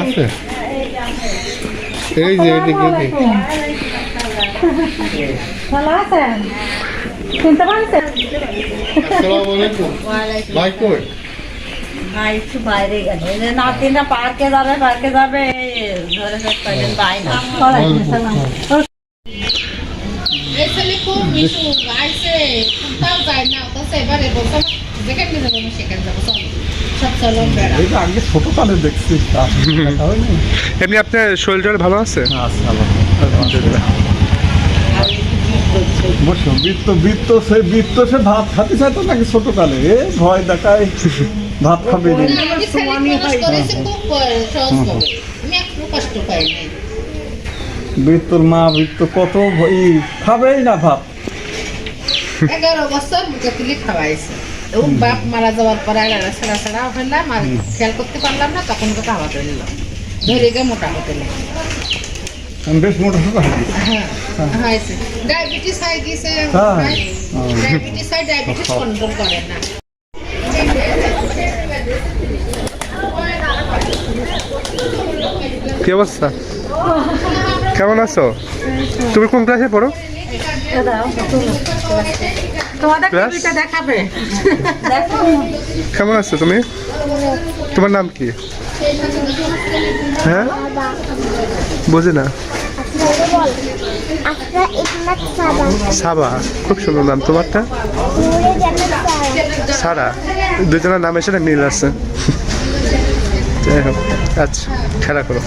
আছে এই যে এদিকে ভালো আছেন? চিনতে পারছেন? আসসালামু আলাইকুম ভাই কই ভাই একটু বাইরে গেল নাতিনা পার্কে যাবে ধরে ভাই না ছেলে খুব মিশু গাইছে কোথাও যায় না তো সেবারে বলতাম যেখানে যাবো সেখানে যাবো সব চলো বেড়া এই আগে ছোট কালে দেখছি এমনি আপনার শরীরটা ভালো আছে? বসো বৃত্ত সে ভাত খাতে চাইতো নাকি ছোট কালে এ ভয় দেখায় ভাত খাবে রে। আমি ছেলে মানুষ করেছে খুব সহজ ভাবে আমি একটু কষ্ট পাই নাই বৃত্তর মা বৃত্ত কত খাবেই না ভাত 11 বছর মুখে তুলে খাওয়াইছে ও বাপ মারা যাওয়ার পরে ছাড়া হইলাম আর খেয়াল করতে পারলাম না তখন তো খাওয়া ধরলাম ধরে গিয়ে মোটা হতে লাগলো বেশ মোটা সোটা হয়েছে ডায়াবেটিস হয়ে গেছে ডায়াবেটিস কন্ট্রোল করে না কি অবস্থা? কেমন আছো? তুমি কোন ক্লাসে পড়ো? তোমাদের টিভিটা দেখাবে। কেমন আছো তুমি? তোমার নাম কি? হ্যাঁ বুঝি না। সাবা, খুব সুন্দর নাম। তোমারটা? সারা। দুজনের নামের সাথে মিল আছে। যাই হোক, আচ্ছা খেলা করো।